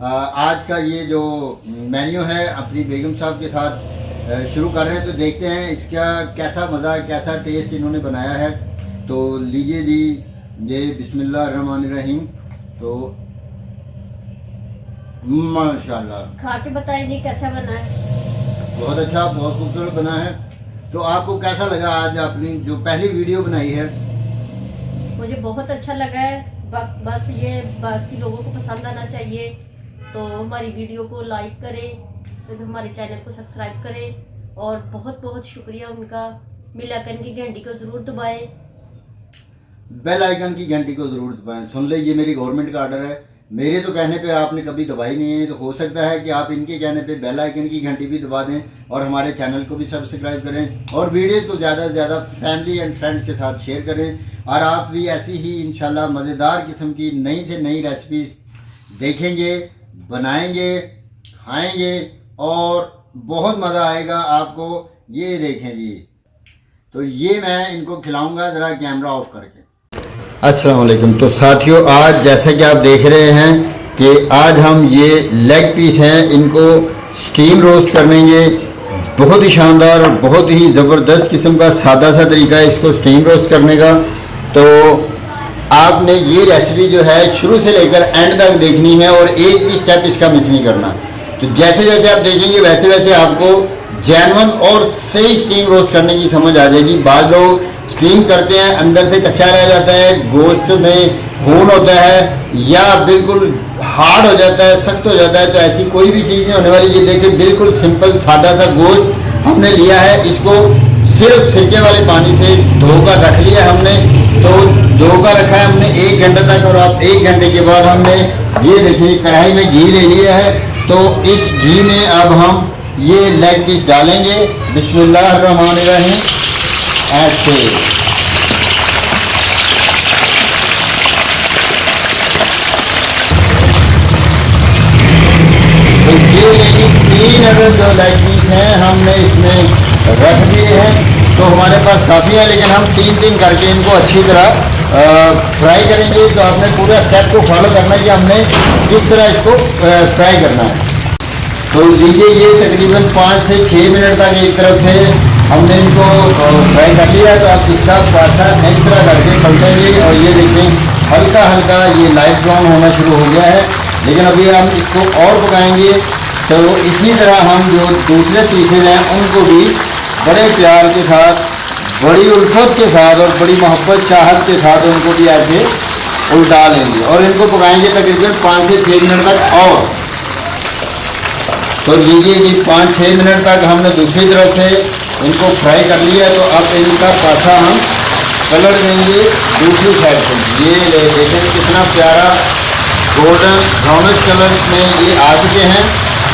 आज का ये जो मेन्यू है अपनी बेगम साहब के साथ शुरू कर रहे हैं, तो देखते हैं इसका कैसा मज़ा, कैसा टेस्ट इन्होंने बनाया है। तो लीजिए जी, ये बिस्मिल्लाहिर्रहमानिर्रहीम। तो माशाल्लाह खा के बताइए जी कैसा बना है। बहुत अच्छा, बहुत खूबसूरत बना है। तो आपको कैसा लगा आज अपनी जो पहली वीडियो बनाई है? मुझे बहुत अच्छा लगा है। बस ये बाकी लोगों को पसंद आना चाहिए, तो हमारी वीडियो को लाइक करें, हमारे चैनल को सब्सक्राइब करें और बहुत बहुत शुक्रिया उनका। बेल आइकन की घंटी को ज़रूर दबाएं। बेल आइकन की घंटी को ज़रूर दबाएं। सुन ले, ये मेरी गवर्नमेंट का ऑर्डर है। मेरे तो कहने पे आपने कभी दबाई नहीं है, तो हो सकता है कि आप इनके कहने पे बेल आइकन की घंटी भी दबा दें और हमारे चैनल को भी सब्सक्राइब करें और वीडियो को ज़्यादा से ज़्यादा फैमिली एंड फ्रेंड्स के साथ शेयर करें। और आप भी ऐसी ही इंशाल्लाह मज़ेदार किस्म की नई से नई रेसिपीज देखेंगे, बनाएंगे, खाएंगे और बहुत मज़ा आएगा आपको। ये देखें जी, तो ये मैं इनको खिलाऊंगा, ज़रा कैमरा ऑफ करके। अस्सलाम वालेकुम। तो साथियों, आज जैसे कि आप देख रहे हैं कि आज हम ये लेग पीस हैं, इनको स्टीम रोस्ट करेंगे। बहुत ही शानदार और बहुत ही ज़बरदस्त किस्म का सादा सा तरीका है इसको स्टीम रोस्ट करने का। तो आपने ये रेसिपी जो है शुरू से लेकर एंड तक देखनी है और एक भी स्टेप इसका मिस नहीं करना। तो जैसे जैसे आप देखेंगे वैसे वैसे आपको जेन्युइन और सही स्टीम रोस्ट करने की समझ आ जाएगी। बाद लोग स्टीम करते हैं, अंदर से कच्चा रह जाता है, गोश्त में खून होता है या बिल्कुल हार्ड हो जाता है, सख्त हो जाता है। तो ऐसी कोई भी चीज़ नहीं होने वाली। ये देखिए, बिल्कुल सिंपल सादा सा गोश्त हमने लिया है। इसको सिर्फ सिरके वाले पानी से धोकर रख लिया हमने। तो धोकर रखा है हमने 1 घंटे तक, और अब 1 घंटे के बाद हमने ये देखिए कढ़ाई में घी ले लिया है। तो इस घी में अब हम ये लेग पीस डालेंगे। बिस्मिल्लाहिर्रहमानिर्रहीम। ऐसे तो ये लेकिन 3 अदद जो लेग पीस हैं हमने इसमें रख दिए हैं। तो हमारे पास काफ़ी है, लेकिन हम 3-3 करके इनको अच्छी तरह फ्राई करेंगे। तो आपने पूरा स्टेप को फॉलो करना है कि हमने किस तरह इसको फ्राई करना है। तो लीजिए, ये तकरीबन 5 से 6 मिनट तक एक तरफ से हमने इनको फ्राई कर लिया। तो आप इसका पासा इस तरह करके पलटेंगे और ये देखें हल्का हल्का ये लाइट ब्राउन होना शुरू हो गया है। लेकिन अभी हम इसको और पकाएंगे। तो इसी तरह हम जो दूसरे पीसेज हैं उनको भी बड़े प्यार के साथ, बड़ी उल्फत के साथ और बड़ी मोहब्बत चाहत के साथ उनको भी ऐसे उल्टा लेंगे और इनको पकाएंगे तकरीबन 5 से 6 मिनट तक। और तो लीजिए जी, 5-6 मिनट तक हमने दूसरी तरफ से इनको फ्राई कर लिया। तो अब इनका पासा हम कलर देंगे दूसरी साइड से। ये देखें कितना प्यारा गोल्डन ब्राउनिश कलर में ये आ चुके हैं।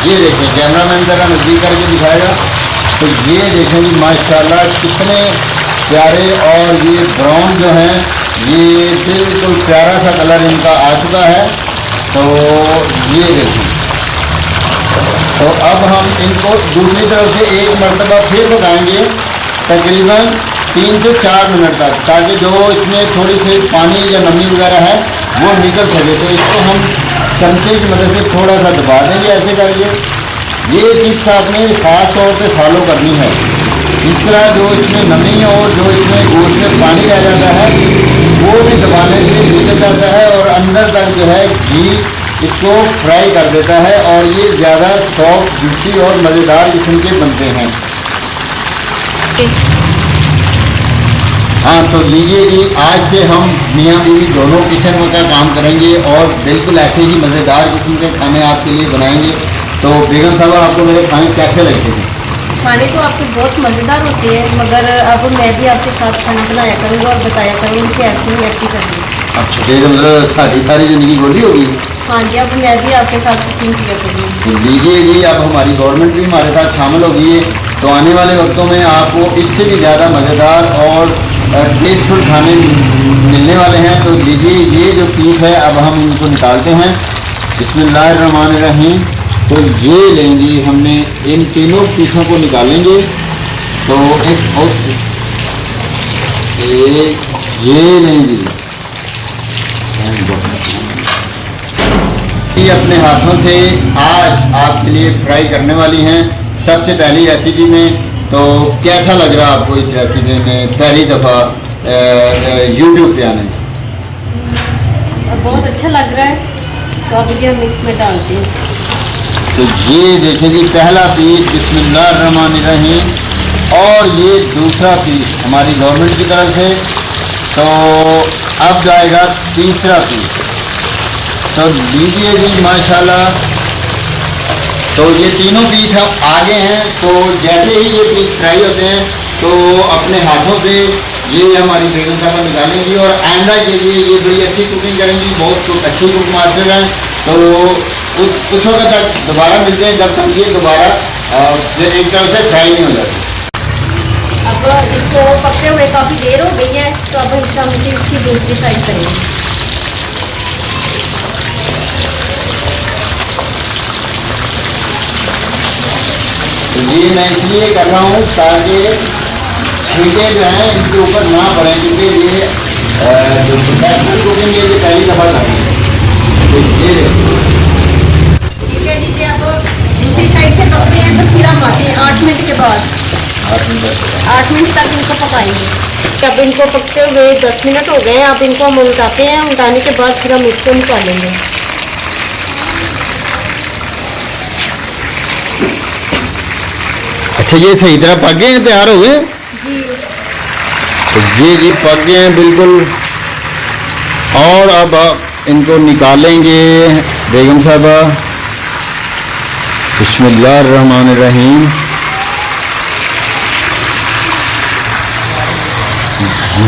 ये देखें, कैमरामैन ज़रा नज़दीक करके दिखाएगा। तो ये देखें जी, माशाल्लाह कितने प्यारे, और ये ब्राउन जो हैं ये बिल्कुल प्यारा सा कलर इनका आ चुका है। तो ये देखें, तो अब हम इनको दूसरी तरफ से एक मरतबा फिर पकाएंगे तकरीबन 3 से 4 मिनट तक, ताकि जो इसमें थोड़ी सी पानी या नमी वगैरह है वो निकल सके। तो इसको हम चमचे की मदद से थोड़ा सा दबा देंगे ऐसे करके। ये टिप्स आपने ख़ास तौर पे फॉलो करनी है। इस तरह जो इसमें नमी और जो इसमें गोश्त में पानी रह जाता है वो भी दबाने से निकल जाता है और अंदर तक जो है घी इसको फ्राई कर देता है और ये ज़्यादा सॉफ्ट, जूसी और मज़ेदार किस्म के बनते हैं। हाँ, तो लीजिए जी, आज से हम मियाँ बीवी दोनों किचन में का काम करेंगे और बिल्कुल ऐसे ही मज़ेदार किस्म के खाने आपके लिए बनाएंगे। तो बेगम साहब, आपको मेरे खाने कैसे लगते हैं? खाने तो आपके बहुत मज़ेदार होते हैं, मगर अब मैं भी आपके साथ खाना बनाया करूँगी और बताया करूँगी कि ऐसी करनी। अच्छा, तो मतलब सारी ज़िंदगी गोली होगी। हाँ जी, अब मैं भी आपके साथ कुकिंग किया करूँगी। तो लीजिए जी, अब हमारी गवर्नमेंट भी हमारे साथ शामिल हो गई है। तो आने वाले वक्तों में आपको इससे भी ज़्यादा मज़ेदार और टेस्टफुल खाने मिलने वाले हैं। तो लीजिए, ये जो पीस है अब हम इनको निकालते हैं। बिस्मिल्लाहिर्रहमानिर्रहीम। तो ये लेंगे, हमने इन तीनों पीसों को निकालेंगे। तो ये लेंगे, जी अपने हाथों से आज आपके लिए फ्राई करने वाली हैं सबसे पहली रेसिपी में। तो कैसा लग रहा आपको इस रेसिपी में पहली दफ़ा यूट्यूब पे आने? और बहुत अच्छा लग रहा है। तो अब ये हम इसमें डालते हैं। तो ये देखें जी, पहला पीस बिस्मिल्लाहिर्रहमानिर्रहीम और ये दूसरा पीस हमारी गवर्नमेंट की तरफ से। तो अब जाएगा तीसरा पीस। तो लीजिए जी माशाल्लाह। तो ये तीनों पीस हम आगे हैं। तो जैसे ही ये पीस फ्राई होते हैं तो अपने हाथों से ये हमारी बेगम साहबा निकालेंगी और आइंदा के लिए ये बड़ी अच्छी कुकिंग करेंगी, बहुत अच्छी कुक मास्टर हैं। तो उस वक्त तक दोबारा मिलते हैं जब तक ये दोबारा एक तरफ से फ्राई नहीं हो जाती। अब इसको पकते हुए काफ़ी देर हो गई है, तो अब इसका मुझे इसकी दूसरी साइड करेंगे। तो ये मैं इसलिए कर रहा हूँ ताकि छींटे जो हैं इनके ऊपर ना पड़े, क्योंकि ये जो प्रोफेशनल कुकिंग है ये पहली दफ़ा कर रही है। तो ये ठीक है जी, अब दूसरी साइड से पकते हैं तो फिर हम आते हैं 8 मिनट के बाद। 8 मिनट तक इनको पकाएंगे। अब इनको पकते हुए 10 मिनट हो गए हैं। अब इनको हम उल्टाते हैं, उल्टाने के बाद फिर हम इसको निकालेंगे। अच्छा, ये सही तरह पक गए हैं, तैयार हो गए जी। तो ये जी पक गए हैं बिल्कुल। और अब इनको निकालेंगे बेगम साहबा। बिस्मिल्लाहिर्रहमानिर्रहीम।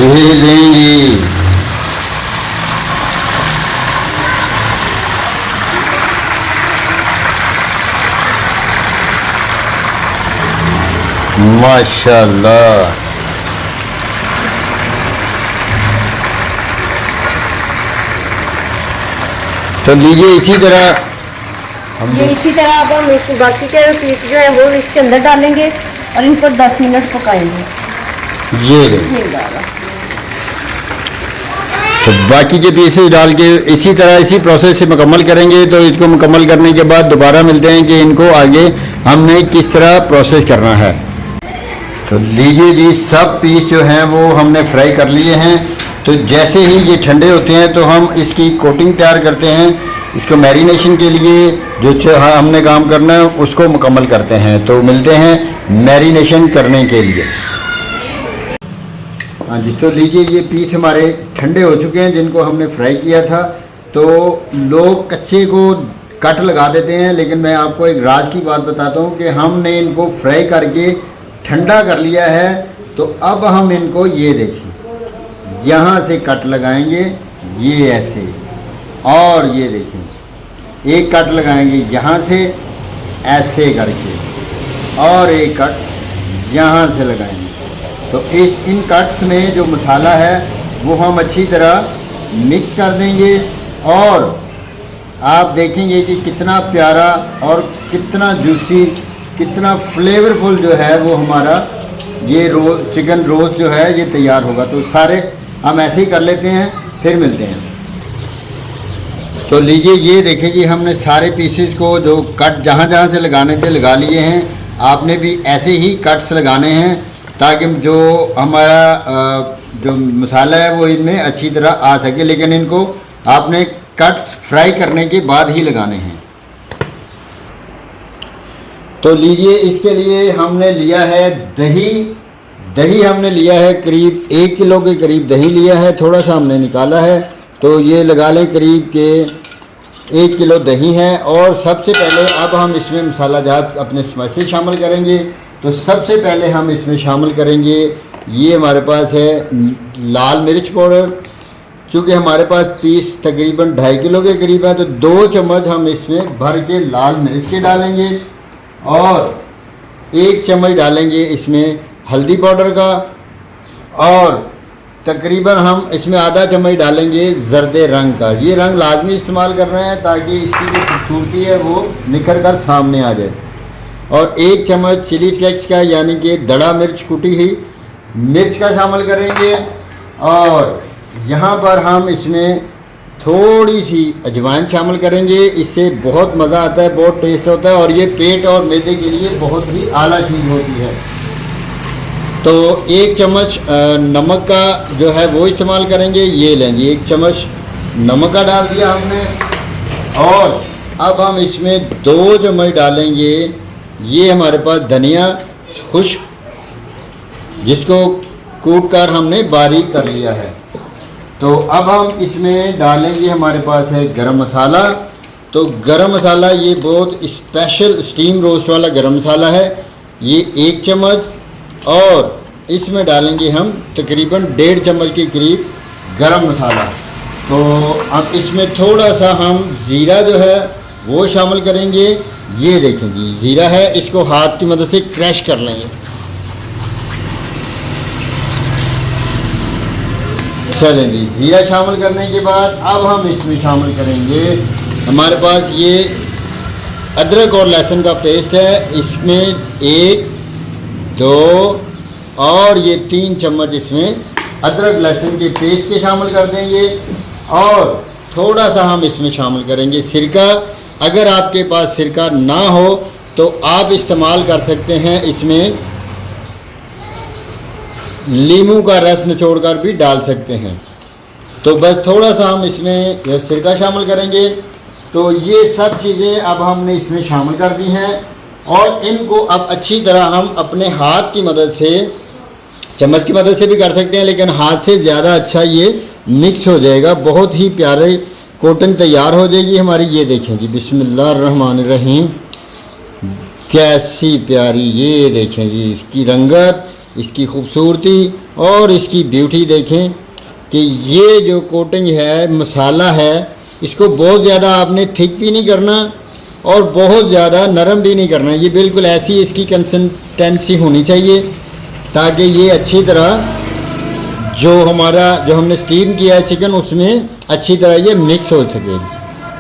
ये लेंगे। माशाल्लाह। तो लीजिए इसी तरह ये इसी तरह अब हम इस बाकी के पीस जो है वो इसके अंदर डालेंगे और इनको 10 मिनट पकाएंगे। ये तो बाकी के पीसेस डाल के इसी तरह इसी प्रोसेस से मुकम्मल करेंगे। तो इसको मुकम्मल करने के बाद दोबारा मिलते हैं कि इनको आगे हमने किस तरह प्रोसेस करना है। तो लीजिए जी, सब पीस जो हैं वो हमने फ्राई कर लिए हैं। तो जैसे ही ये ठंडे होते हैं तो हम इसकी कोटिंग तैयार करते हैं। इसको मैरिनेशन के लिए जो हमने काम करना है उसको मुकम्मल करते हैं। तो मिलते हैं मैरिनेशन करने के लिए। हाँ जी, तो लीजिए ये पीस हमारे ठंडे हो चुके हैं जिनको हमने फ्राई किया था। तो लोग कच्चे को कट लगा देते हैं, लेकिन मैं आपको एक राज की बात बताता हूँ कि हमने इनको फ्राई करके ठंडा कर लिया है। तो अब हम इनको ये देखिए यहाँ से कट लगाएंगे, ये ऐसे, और ये देखें एक कट लगाएंगे यहाँ से ऐसे करके, और एक कट यहाँ से लगाएंगे। तो इन कट्स में जो मसाला है वो हम अच्छी तरह मिक्स कर देंगे और आप देखेंगे कि कितना प्यारा और कितना जूसी, कितना फ्लेवरफुल जो है वो हमारा ये चिकन रोस्ट जो है ये तैयार होगा। तो सारे हम ऐसे ही कर लेते हैं, फिर मिलते हैं। तो लीजिए ये देखिए जी, हमने सारे पीसेस को जो कट जहाँ जहाँ से लगाने थे लगा लिए हैं। आपने भी ऐसे ही कट्स लगाने हैं ताकि जो हमारा जो मसाला है वो इनमें अच्छी तरह आ सके, लेकिन इनको आपने कट्स फ्राई करने के बाद ही लगाने हैं। तो लीजिए, इसके लिए हमने लिया है दही हमने लिया है करीब 1 किलो के करीब दही लिया है, थोड़ा सा हमने निकाला है। तो ये लगा लें करीब के 1 किलो दही है। और सबसे पहले अब हम इसमें मसाला जात अपने स्पाइसेस शामिल करेंगे। तो सबसे पहले हम इसमें शामिल करेंगे, ये हमारे पास है लाल मिर्च पाउडर। चूँकि हमारे पास पीस तकरीबन 2.5 किलो के करीब है, तो 2 चम्मच हम इसमें भर के लाल मिर्च के डालेंगे और 1 चम्मच डालेंगे इसमें हल्दी पाउडर का, और तकरीबन हम इसमें आधा चम्मच डालेंगे जर्दे रंग का। ये रंग लाजमी इस्तेमाल करना है ताकि इसकी जो खूबसूरती है वो निखर कर सामने आ जाए। और 1 चम्मच चिली फ्लेक्स का यानी कि दड़ा मिर्च कुटी हुई मिर्च का शामिल करेंगे। और यहाँ पर हम इसमें थोड़ी सी अजवाइन शामिल करेंगे। इससे बहुत मज़ा आता है, बहुत टेस्ट होता है और ये पेट और मैदे के लिए बहुत ही आला चीज़ होती है। तो 1 चम्मच नमक का जो है वो इस्तेमाल करेंगे। ये लें जी, 1 चम्मच नमक का डाल दिया हमने। और अब हम इसमें 2 चम्मच डालेंगे, ये हमारे पास धनिया खुश्क, जिसको कूट कर हमने बारीक कर लिया है। तो अब हम इसमें डालेंगे, हमारे पास है गरम मसाला। तो गरम मसाला ये बहुत स्पेशल स्टीम रोस्ट वाला गरम मसाला है, ये 1 चम्मच। और इसमें डालेंगे हम तकरीबन 1.5 चम्मच के करीब गरम मसाला। तो अब इसमें थोड़ा सा हम ज़ीरा जो है वो शामिल करेंगे। ये देखें जी, ज़ीरा है, इसको हाथ की मदद से क्रश कर लेंगे। चलें जी, ज़ीरा शामिल करने के बाद अब हम इसमें शामिल करेंगे, हमारे पास ये अदरक और लहसुन का पेस्ट है। इसमें 1, 2 और ये 3 चम्मच इसमें अदरक लहसुन के पेस्ट के शामिल कर देंगे। और थोड़ा सा हम इसमें शामिल करेंगे सिरका। अगर आपके पास सिरका ना हो तो आप इस्तेमाल कर सकते हैं, इसमें नींबू का रस निचोड़कर भी डाल सकते हैं। तो बस थोड़ा सा हम इसमें सिरका शामिल करेंगे। तो ये सब चीज़ें अब हमने इसमें शामिल कर दी हैं और इनको अब अच्छी तरह हम अपने हाथ की मदद से, चम्मच की मदद से भी कर सकते हैं, लेकिन हाथ से ज़्यादा अच्छा ये मिक्स हो जाएगा। बहुत ही प्यारे कोटिंग तैयार हो जाएगी हमारी। ये देखें जी, बिस्मिल्लाहिर्रहमानिर्रहीम, कैसी प्यारी, ये देखें जी इसकी रंगत, इसकी खूबसूरती और इसकी ब्यूटी देखें कि ये जो कोटिंग है, मसाला है, इसको बहुत ज़्यादा आपने थिक भी नहीं करना और बहुत ज़्यादा नरम भी नहीं करना। ये बिल्कुल ऐसी इसकी कंसिस्टेंसी होनी चाहिए ताकि ये अच्छी तरह जो हमने स्टीम किया है चिकन, उसमें अच्छी तरह ये मिक्स हो सके।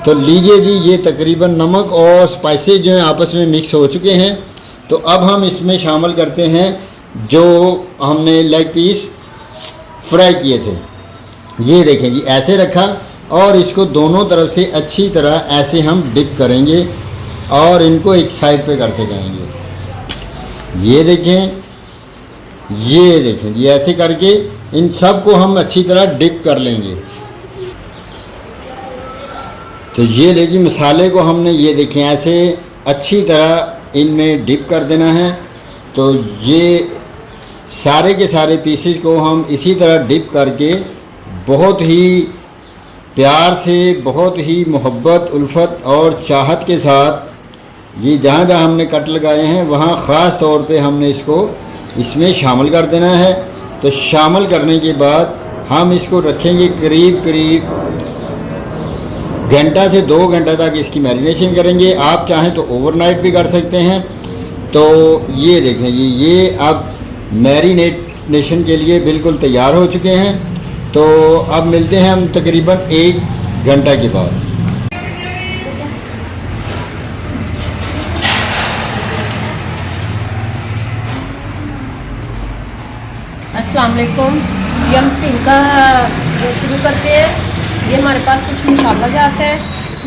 तो लीजिए जी, ये तकरीबन नमक और स्पाइसेस जो हैं आपस में मिक्स हो चुके हैं। तो अब हम इसमें शामिल करते हैं जो हमने लेग पीस फ्राई किए थे। ये देखें जी, ऐसे रखा और इसको दोनों तरफ से अच्छी तरह ऐसे हम डिप करेंगे और इनको एक साइड पे करते जाएंगे। ये देखें जी, ऐसे करके इन सब को हम अच्छी तरह डिप कर लेंगे। तो ये ले जी, मसाले को हमने ये देखें ऐसे अच्छी तरह इनमें डिप कर देना है। तो ये सारे के सारे पीसेस को हम इसी तरह डिप करके बहुत ही प्यार से, बहुत ही मोहब्बत, उल्फत और चाहत के साथ ये जहाँ जहाँ हमने कट लगाए हैं वहाँ ख़ास तौर पे हमने इसको इसमें शामिल कर देना है। तो शामिल करने के बाद हम इसको रखेंगे करीब घंटा से 2 घंटा तक इसकी मैरिनेशन करेंगे। आप चाहें तो ओवरनाइट भी कर सकते हैं। तो ये देखें जी, ये अब मैरिनेशन के लिए बिल्कुल तैयार हो चुके हैं। तो अब मिलते हैं हम तकरीबन 1 घंटा के बाद। अस्सलाम वालेकुम। ये हम स्टीम का शुरू करते हैं। ये हमारे पास कुछ मसाला जाता है,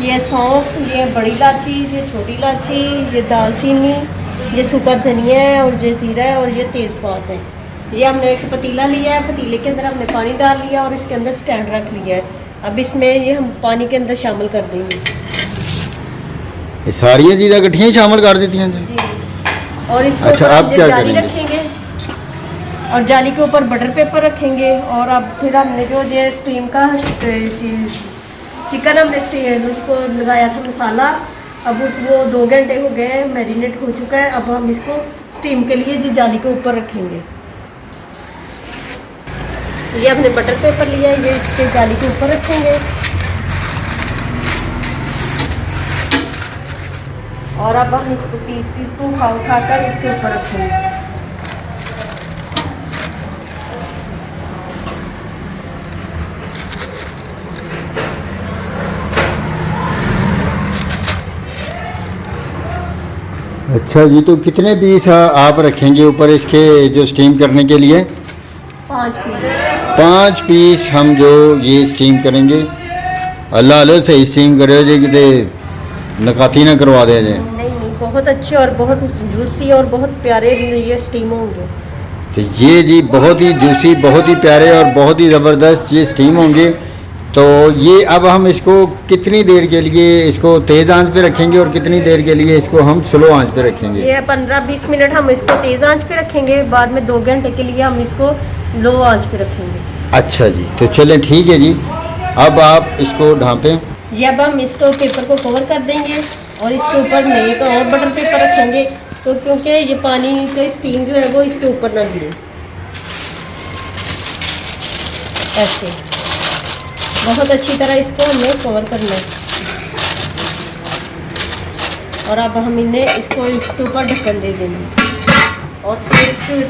ये सौंफ, ये बड़ी इलायची, ये छोटी इलायची, ये दालचीनी, ये सूखा धनिया है और ये ज़ीरा है और ये तेज़पात है। ये हमने एक पतीला लिया है, पतीले के अंदर हमने पानी डाल लिया और इसके अंदर स्टैंड रख लिया है। अब इसमें ये हम पानी के अंदर शामिल कर देंगे। ये सारी चीज़ें इकट्ठियाँ शामिल कर देती हैं जी। और इसको अच्छा, आप क्या जाली करेंगे? रखेंगे और जाली के ऊपर बटर पेपर रखेंगे। और अब फिर हमने जो ये स्टीम का चिकन हमने उसको लगाया था मसाला, अब वो 2 घंटे हो गए, मैरिनेट हो चुका है। अब हम इसको स्टीम के लिए जी जाली के ऊपर रखेंगे। ये हमने बटर पेपर लिया है, ये इसके जाली के ऊपर रखेंगे और अब हम इसको पीसीस को उठाकर इसके ऊपर रखेंगे। अच्छा जी, तो कितने पीस आप रखेंगे ऊपर इसके जो स्टीम करने के लिए? 5 पीस। 5 पीस हम जो ये स्टीम करेंगे। अल्लाह अल्लाह सही स्टीम करो जी, किते नकाती ना करवा दें जी। नहीं नहीं, बहुत अच्छे और बहुत जूसी और बहुत प्यारे ये स्टीम होंगे। तो ये जी बहुत ही जूसी, बहुत ही प्यारे और बहुत ही ज़बरदस्त ये स्टीम होंगे। तो ये अब हम इसको कितनी देर के लिए इसको तेज़ आंच पे रखेंगे और कितनी देर के लिए इसको हम स्लो आंच पे रखेंगे? ये 15-20 मिनट हम इसको तेज़ आंच पे रखेंगे, बाद में 2 घंटे के लिए हम इसको लो आंच पे रखेंगे। अच्छा जी, तो चलें ठीक है जी, अब आप इसको ढाँपें। ये अब हम इसको पेपर को कवर कर देंगे और इसके ऊपर में एक और बटर पेपर रखेंगे, तो क्योंकि ये पानी का स्टीम जो है वो इसके ऊपर ना गिरे। ऐसे बहुत अच्छी तरह इसको हमें कवर करना है। और अब हम इन्हें इसको इसके ऊपर ढक्कन दे देंगे और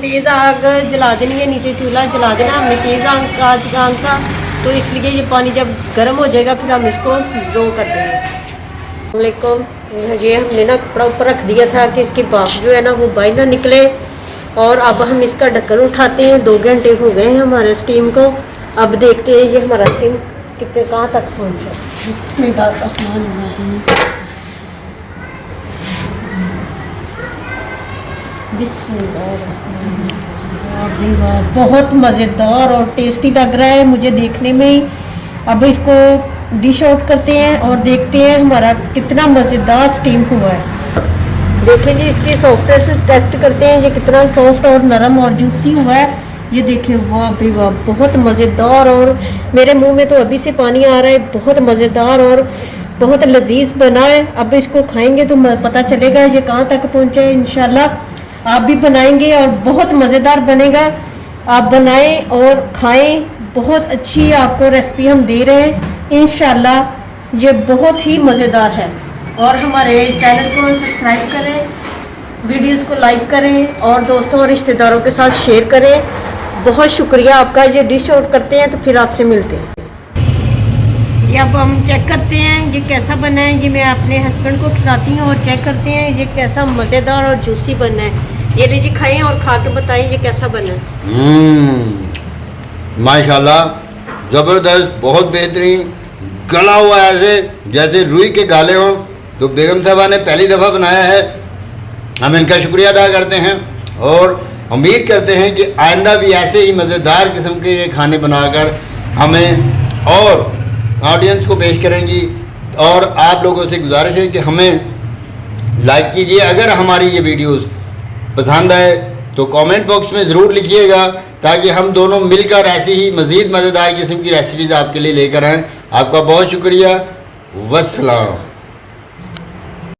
तेज़ आग जला देनी है, नीचे चूल्हा जला देना हमने तेज़ आग का, तो इसलिए ये पानी जब गर्म हो जाएगा फिर हम इसको लो कर देंगे। वालेकुम, ये हमने ना कपड़ा ऊपर रख दिया था कि इसकी भाप जो है ना वो बाहर ना निकले। और अब हम इसका ढक्कन उठाते हैं, 2 घंटे हो गए हैं हमारे स्टीम को। अब देखते हैं ये हमारा स्टीम कितने कहाँ तक पहुँचा। बिस्मिल्लाह, बहुत मज़ेदार और टेस्टी लग रहा है मुझे देखने में ही। अब इसको डिश आउट करते हैं और देखते हैं हमारा कितना मज़ेदार स्टीम हुआ है। देखें जी, इसके सॉफ्टनेस टेस्ट करते हैं, ये कितना सॉफ्ट और नरम और जूसी हुआ है। ये देखें, वाह भाई वाह, बहुत मज़ेदार। और मेरे मुंह में तो अभी से पानी आ रहा है, बहुत मज़ेदार और बहुत लजीज बना है। अब इसको खाएंगे तो पता चलेगा ये कहाँ तक पहुँचा है। इंशाल्लाह आप भी बनाएंगे और बहुत मज़ेदार बनेगा। आप बनाएं और खाएं, बहुत अच्छी आपको रेसिपी हम दे रहे हैं। इंशाल्लाह ये बहुत ही मज़ेदार है। और हमारे चैनल को सब्सक्राइब करें, वीडियोस को लाइक करें और दोस्तों और रिश्तेदारों के साथ शेयर करें। बहुत शुक्रिया आपका। ये डिश आउट करते हैं तो फिर आपसे मिलते हैं। ये अब हम चेक करते हैं ये कैसा बना है। ये मैं अपने हस्बैंड को खिलाती हूँ और चेक करते हैं ये कैसा मज़ेदार और जूसी बना है। ये लीजिए, खाएं और खा के बताएं ये कैसा बना है। माशाल्लाह, ज़बरदस्त, बहुत बेहतरीन, गला हुआ ऐसे जैसे रुई के डाले हों। तो बेगम साहबा ने पहली दफ़ा बनाया है, हम इनका शुक्रिया अदा करते हैं और उम्मीद करते हैं कि आइंदा भी ऐसे ही मज़ेदार किस्म के ये खाने बनाकर हमें और ऑडियंस को पेश करेंगी। और आप लोगों से गुजारिश है कि हमें लाइक कीजिए। अगर हमारी ये वीडियोस पसंद आए तो कमेंट बॉक्स में ज़रूर लिखिएगा, ताकि हम दोनों मिलकर ऐसी ही मज़ीद मज़ेदार किस्म की रेसिपीज़ आपके लिए लेकर आएँ। आपका बहुत शुक्रिया। वस्सलाम।